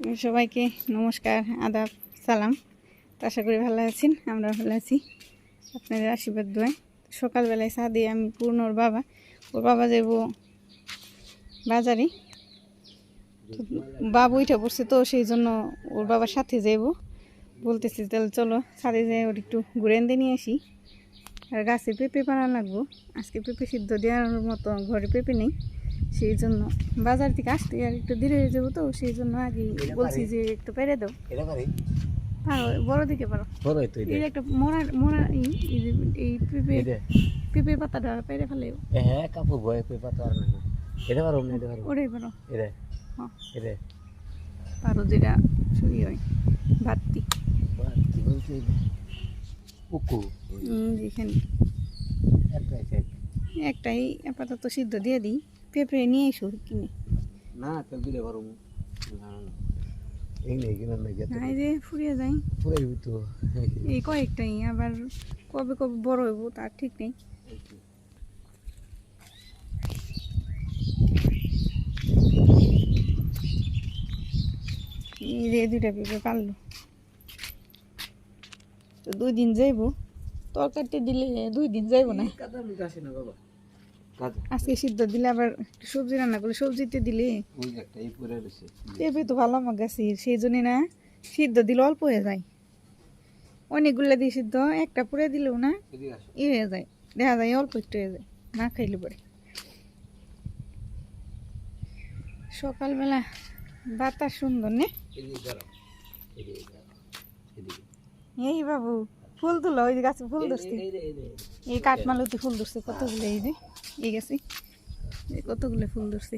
সবাইকে নমস্কার, আদাব, সালাম। তো আশা করি ভালো আছেন, আমরা ভালো আছি আপনাদের আশীর্বাদ দোয়ায়। সকালবেলায় চা দিয়ে আমি ওর বাবা যাব বাজারে। বাবু উঠে পড়ছে, তো সেই জন্য ওর বাবার সাথে যাইব বলতেছি। তাহলে চলো ছাদে যাই, ওর একটু ঘুরে এনে নিয়ে আসি। আর গাছে পেঁপে পাড়া লাগবো, আজকে পেঁপে সিদ্ধ দেওয়ার মতো ঘরে পেঁপে নেই, সেই জন্য বাজার থেকে আসতে আর একটু দেরি হয়ে যাবো। তো সেই জন্য আগে বলছি যে একটু পেরে দাও। পারো, বড় দিকে পারো। এই যে একটা মোড়া মোড়া এই পেঁপের পাতাটা পেরে ফেলে। হ্যাঁ, কাপড় বয়ে পেঁপে পাতা আর না, এটা পারো না, এটা পারো, ওটাই পারো। এটা এটা পারো, যেটা সই হয় বাতি কি বলতে উকু যেখানে একটাই আপাতত সিদ্ধ দিয়ে দিই। পেঁপে নিয়ে এসো কিনে। না তেল দিলে পারো না, এই নেই কিনা না গেছে, এই যে ফুরিয়ে যায় পুরাই তো এই কয়েকটাই, আবার কবে কবে বড় হইব তার ঠিক নেই। এই যে দুইটা পেঁপে পারলো, তো 2 দিন যাইব। তরকারিতে দিলে 2 দিন যাইব না। আজকে সিদ্ধ দিলে আবার সবজি রান্না করলে সবজিতে দিলে পেঁপে তো ভালো আমার গাছে, সেই জন্য না সিদ্ধ দিলে অল্প হয়ে যায়। অনেকগুলো দিয়ে সিদ্ধ একটা পুড়ে দিলেও না ই হয়ে যায়, দেখা যায় অল্প একটু হয়ে যায় না খাইলে পরে। সকালবেলা বাতাস সুন্দর নে। এই বাবু ফুল তুলো, ওই যে গাছে ফুল ধরছি, এই কাঠমালতি ফুল ধরছে কতগুলো, এই যে এই গাছে কতগুলো ফুল ধরছে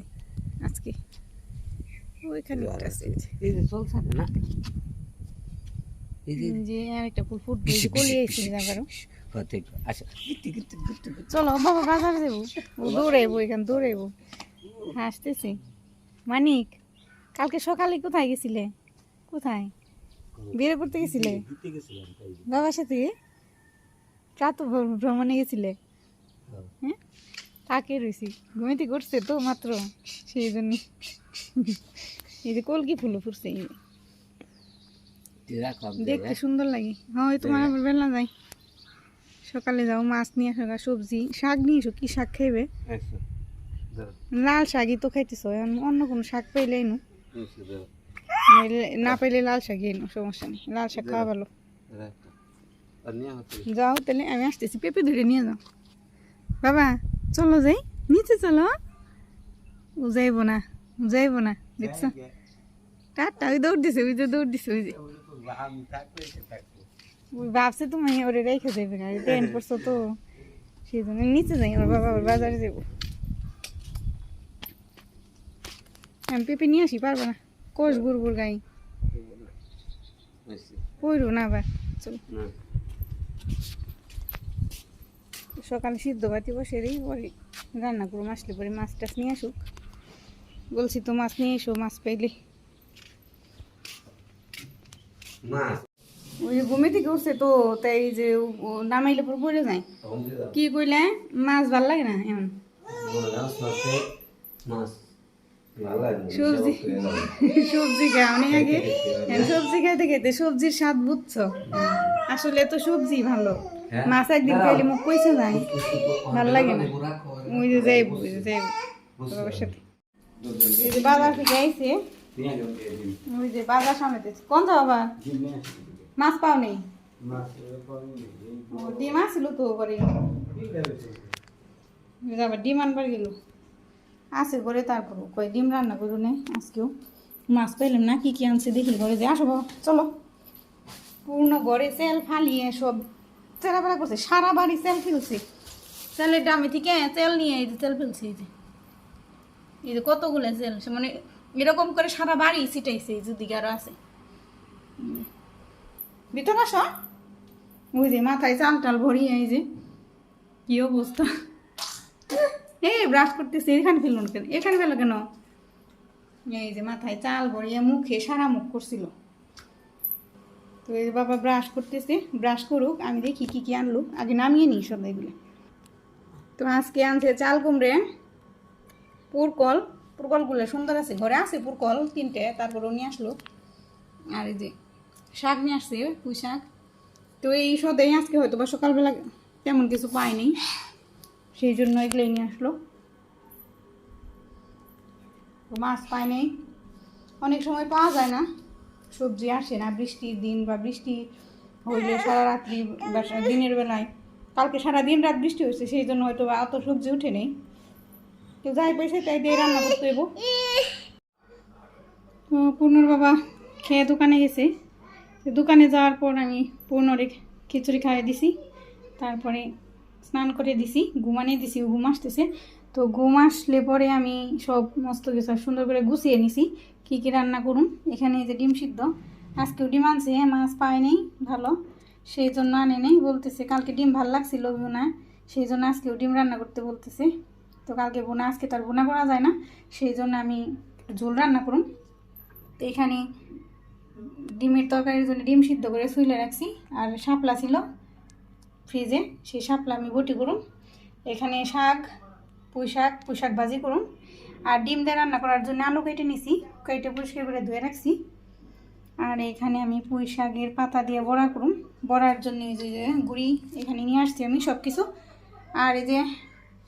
আজকে। ওইখানে যে আরেকটা ফুল ফুটবে, কলিয়ে এসে যাবারও। চলো বাবা বাজারে যাবো, দৌড়াইবো, এখানে দৌড়াইবো হাসতেছি। মানিক, কালকে সকালে কোথায় গেছিলে? কোথায় বেড়ে পড়তে গেছিলে? বাবার সাথে প্রাত ভ্রমণে গেছিলে? হ্যাঁ, তাকে রয়েছি, ঘুমিতে করছে তো মাত্র, সেই জন্য। এই যে কলকি ফুলও ফুটছে, দেখতে সুন্দর লাগে। হ্যাঁ, তোমার আবার বেলা যায়, সকালে যাও মাছ নিয়ে আসো, সবজি শাক নিয়ে এসো। কি শাক খাইবে? লাল শাকই তো খাইতেছো, অন্য কোনো শাক পাইলে এনো, না পাইলে লাল শাকই এনো, সমস্যা নেই, লাল শাক খাওয়া ভালো। যাও তাহলে, আমি আসতেছি, পেঁপে ধরে নিয়ে যাও। বাবা চলো যাই, নিচে চলো। ও যাইব না, যাইব না, দেখছো টাটা, ওই দৌড় দিছে, ওই যে দৌড় দিছে, ওই যে ওই ভাবছে তুমি ওরে রেখে যাবে, ট্রেন করছো তো সেই জন্য নিচে যাই। আমার বাবা ওর বাজারে যাবো, আমি পেঁপে নিয়ে আসি, পারবো না, কোষ বুড়বুর গাই পড়ো না আবার। চলো সকালে সিদ্ধ বাতি বসে দিই, পরে রান্না করবো। আসলে পরে মাছ টাছ নিয়ে আসুক, বলছি তো মাছ নিয়ে এসো, মাছ পাইলে। ওই যে ঘুমে থেকে উঠছে তো, তাই যে নামাইলে পরে পড়ে যায়। কি কইলে মাছ ভাল লাগে না এমন সবজি সবজি খায় অনেক আগে, সবজি খাইতে খাইতে সবজির স্বাদ বুঝছো। আসলে তো সবজি ভালো, মাছ একদিন খাইলে মুখ কইছে যায়, ভাল লাগে না। ওই যে যাইব, ওই যে যাইব বাবার সাথে। এই যে বাজার থেকে আইছে, ওই যে বাজার সামনে কোন যাও বাবা? মাছ পাও নেই? ডিম আসছিল তো পরে, আবার ডিম আনবার গেল, আছে ঘরে। তারপর কই ডিম রান্না করু নেই আজকেও, মাছ পাইলাম না। কি কি আনছে দেখি ঘরে যে। আসো বাবা চলো, পূর্ণ ঘরে সেল ফালিয়ে সব চেরাবেলা করছে, সারা বাড়ি সেল ফেলছে। সেলের দামে থেকে তেল নিয়ে এই যে তেল ফেলছে, এই যে কতগুলো সেল, মানে এরকম করে সারা বাড়ি ছিটাইছে। যদি আরো আছে ভিতর আসো, ওই যে মাথায় চাল টাল ভরিয়ে, এই যে কি অবস্থা। এই ব্রাশ করতেছে, এখানে ফেললো কেন, এখানে ফেলো কেন? এই যে মাথায় চাল ভরিয়ে মুখে সারা মুখ করছিল। তো এই বাবা ব্রাশ করতেছে, ব্রাশ করুক, আমি দেখি কি কি আনলো, আগে নামিয়ে নিই সব এগুলো। তো আজকে আনছে চাল কুমড়ে, পুরকলগুলো সুন্দর আছে, ঘরে আছে পুরকল 3টে, তারপর নিয়ে আসলো আর এই যে শাক নিয়ে আসছে, পুঁই শাক। তো এই সদাই আজকে হয়তো বা সকালবেলা তেমন কিছু পাইনি, সেই জন্য এগুলোই নিয়ে আসলো। তো মাছ পাইনি, অনেক সময় পাওয়া যায় না, সবজি আসে না বৃষ্টির দিন বা বৃষ্টি হইলে সারা রাত্রি বা দিনের বেলায়। কালকে সারাদিন রাত বৃষ্টি হয়েছে, সেই জন্য হয়তো বা অত সবজি উঠে নেই। তো যাই পেয়েছে তাই দিয়ে রান্না করতে হইব। তো পূর্ণর বাবা খেয়ে দোকানে গেছে। তো দোকানে যাওয়ার পর আমি পূর্ণরে খিচুড়ি খাইয়ে দিছি, তারপরে স্নান করে দিছি, ঘুমানিয়ে দিছি, ঘুম আসতেছে। তো ঘুম আসলে পরে আমি সব মস্ত কিছু সুন্দর করে গুছিয়ে নিছি কী কী রান্না করুন। এখানে যে ডিম সিদ্ধ, আজকেও ডিম আনছে, মাছ পায় নেই ভালো, সেই জন্য আনে নেই, বলতেছে কালকে ডিম ভালো লাগছিল বোনা, সেই জন্য আজকেও ডিম রান্না করতে বলতেছে। তো কালকে বোনা, আজকে তার বোনা করা যায় না, সেই জন্য আমি ঝোল রান্না করুন। তো এখানে ডিমের তরকারির জন্য ডিম সিদ্ধ করে শুইলে রাখছি, আর শাপলা ছিল ফ্রিজে, সেই শাপলা আমি বটি করুন। এখানে শাক, পুঁই শাক ভাজি করুন। আর ডিম দিয়ে রান্না করার জন্য আলু কেটে নিছি, কেটে পরিষ্কার করে ধুয়ে রাখছি। আর এখানে আমি পুঁই শাকের পাতা দিয়ে বড়া করুন। বড়ার জন্য এই যে গুঁড়ি এখানে নিয়ে আসছি আমি সব কিছু। আর এই যে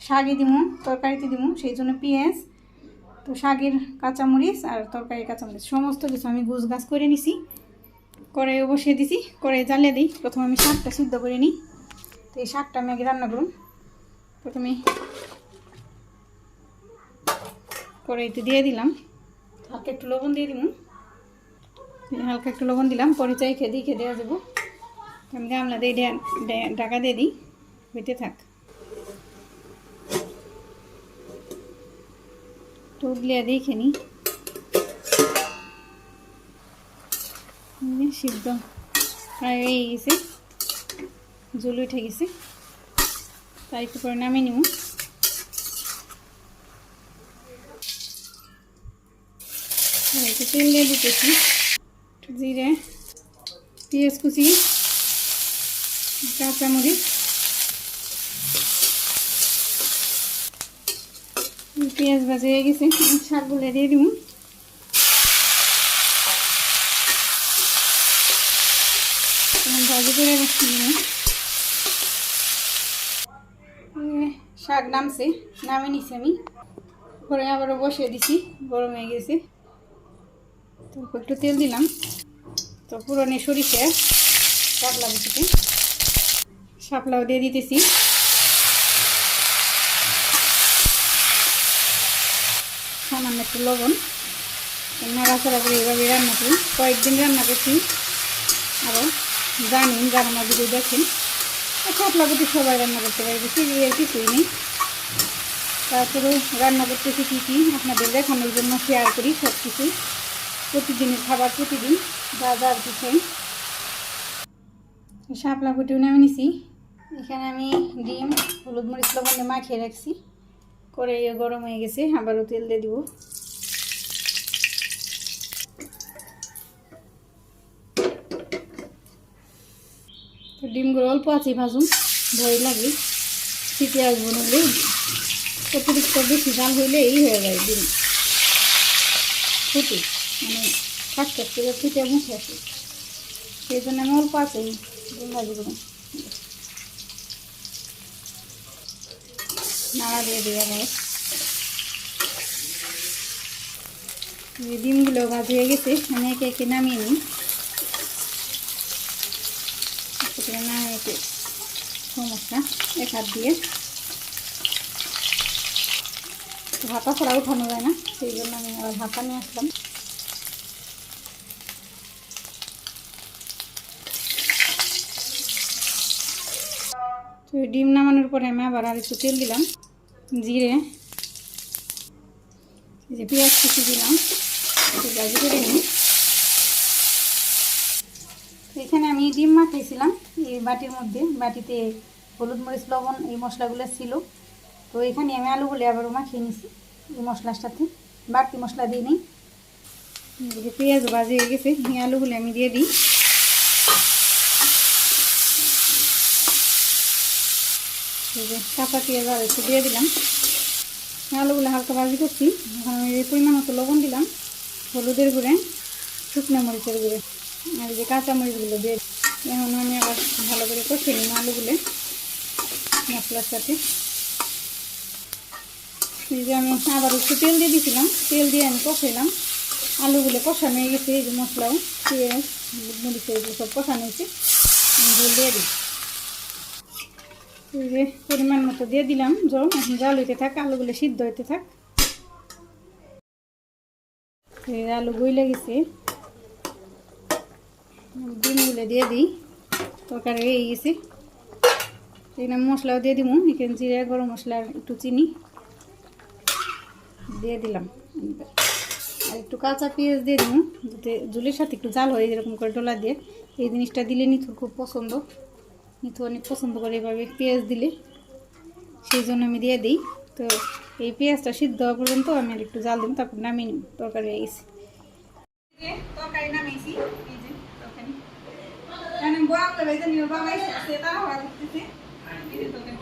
শাকে দিমু, তরকারিতে দিমু, সেই জন্য পেঁয়াজ, তো শাকের কাঁচামরিচ আর তরকারির কাঁচামরিচ সমস্ত কিছু আমি গুছ গাছ করে নিছি। কড়াইও বসিয়ে দিছি, কড়াই জ্বালিয়ে দিই। প্রথমে আমি শাকটা সিদ্ধ করে নিই। তো এই শাকটা আমি আগে রান্না করুন। প্রথমে কড়াইতে দিয়ে দিলাম, হালকা একটু লবণ দিয়ে দিব, হালকা একটু লবণ দিলাম, পরে চাই খেয়ে দেওয়া যাবো। আমি গামলা দিয়ে ঢাকা দিয়ে দিই, হইতে থাক। টুকলিয়া দেখে নিই, সিদ্ধ প্রায় হয়ে গেছে, জল উঠে গেছে, তাই একটু পরে নামিয়ে নিব। একটু তেল দিয়ে দিতেছি, জিরে, পেঁয়াজ কুচি, কাঁচামরিচ, পেঁয়াজ ভাজা হয়ে গেছে, শাকগুলো দিয়ে দিব। ভাজি করে শাক নামছে, নামিয়ে নিছি আমি, পরে আবারও বসিয়ে দিছি, গরম হয়ে গেছে। তো একটু তেল দিলাম, তো পুরনো সরিষা শাপলা দিতে, শাপলাও দিয়ে দিতেছি। সামান্য একটু লবণ, নাড়াচাড়া করে এইভাবে রান্না করি। কয়েকদিন রান্না করছি, আরও জানেন যারা আমার ভিডিও দেখেন, শাপলা প্রতি সবাই রান্না করতে পারে, সেগুলো কিছুই নেই। তারপরেও রান্না করতেছি কী আপনাদের দেখানোর জন্য শেয়ার করি সব কিছু। প্রতিদিনের খাবার প্রতিদিন যা যা আর কি খাই। শাপলা ফুটিও নেমে নিছি। এখানে আমি ডিম হলুদ মরিচ লবণে মাখিয়ে রাখছি, কড়াই গরম হয়ে গেছে, আবারও তেল দিয়ে দিব। তো ডিমগুলো অল্প আছে ভাজুন, ভয় লাগে ছিটে আসবো, নইলে অতিরিক্ত বেশি জাল হইলে এই হয়ে যায় ডিম ফুটে, মানে কাট করে ফুটে মুখে আসে, সেই জন্য আমি অল্প আছে ডিম ভাজি করুন। নাড়া দিয়ে দিয়ে আবার ডিমগুলো ভাজি হয়ে গেছে, আমি একে একে নামিয়ে নিই। নামিয়ে সমস্যা এক হাত দিয়ে ভাপা ছাড়া উঠানো যায় না, সেই জন্য আমি আবার ভাপা নিয়ে আসলাম। তো ডিম নামানোর পরে আমি আবার আর একটু তেল দিলাম, জিরে, এই যে পেঁয়াজ কুচি দিলাম, ভাজি করে নিই। এখানে আমি ডিম মাখাইছিলাম এই বাটির মধ্যে, বাটিতে হলুদ মরিচ লবণ এই মশলাগুলো ছিল। তো এখানে আমি আলুগুলো আবারও মাখিয়ে নিছি এই মশলার সাথে, বাড়তি মশলা দিয়ে নিই। পেঁয়াজ ভাজি হয়ে গেছে, এই আলুগুলো আমি দিয়ে দিই। কাঁচা পেঁয়াজ আর একটু দিয়ে দিলাম, আলুগুলো হালকা ভাজি করছি। এখন আমি পরিমাণ মতো লবণ দিলাম, হলুদের গুঁড়ে শুকনো মরিচের গুঁড়ো আর যে কাঁচা মরিচগুলো দিয়ে এখন আমি আবার ভালো করে কষে নিই আলুগুলো মশলার সাথে। এই যে আমি আবার একটু তেল দিয়ে দিয়েছিলাম, তেল দিয়ে আমি কষাইলাম। আলুগুলো কষানো হয়ে গেছে, এই যে মশলাও পেঁয়াজ মরিচ এগুলো সব কষানো হয়েছে, আমি ঝোল দিয়ে দিই। এই যে পরিমাণ মতো দিয়ে দিলাম জল, এখন জাল হইতে থাক, আলুগুলো সিদ্ধ হইতে থাক। এই আলু গইলে গেছে, ডিমগুলো দিয়ে দিই, তরকারি হয়ে গেছে। এখানে মশলাও দিয়ে দিব, এখানে জিরা গরম মশলা একটু চিনি দিয়ে দিলাম, আর একটু কাঁচা পেঁয়াজ দিয়ে দিব যাতে ঝুলের সাথে একটু জাল হয়, এরকম করে ডলা দিয়ে। এই জিনিসটা দিলে নিথুর খুব পছন্দ, নিথু অনেক পছন্দ করে এভাবে পেঁয়াজ দিলে, সেই জন্য আমি দিয়ে দিই। তো এই পেঁয়াজটা সিদ্ধ হওয়া পর্যন্ত আমি আর একটু জাল দিব, তারপর নামিয়ে নিব। তরকারি হয়ে গেছে, তরকারি নামিয়েছি। এই যে তরকারি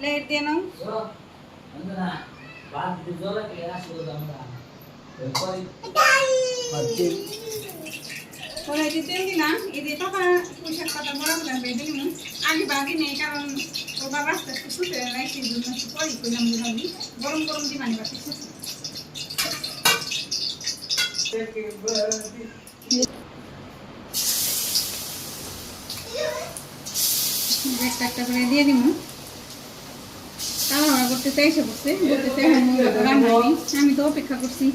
লেট দিয়ে নাও, তেল দিলাম। এই যে টাকা পয়সার কথা বলা বললাম বেঁধে নিলাম, আগে বাজি নেই কারণ ও বাবা আস্তে আস্তে শুতে নাই, সেই জন্য একটু পরে করলাম বুঝাবি। গরম গরম দিয়ে মানে বাকি শুতে একটা একটা করে দিয়ে দিব। তাড়াহুড়া করতে চাইছে বসে বলতেছে রান্না নেই, আমি তো অপেক্ষা করছি।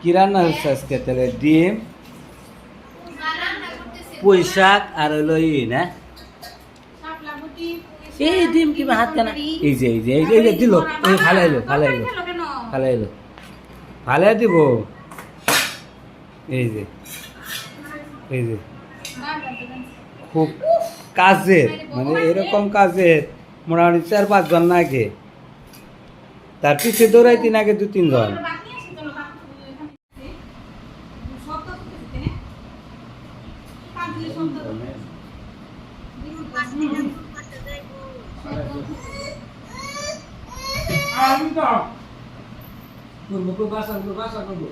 কি রান্না হচ্ছে আজকে তাহলে? ডিম, পুঁই শাক আর হলো না এই ডিম কিবা হাত কেনা, এই যে এই যে এই যে দিল, এই ফালাইলো ফালাইলো ফালাইলো ফালাই দিব। এই যে এই যে খুব কাজের, মানে এরকম কাজের মোটামুটি 4-5 জন নাগে, তার পিছিয়ে দৌড়াইতে নাগে 2-3 জন। আমি তো বাসা করবো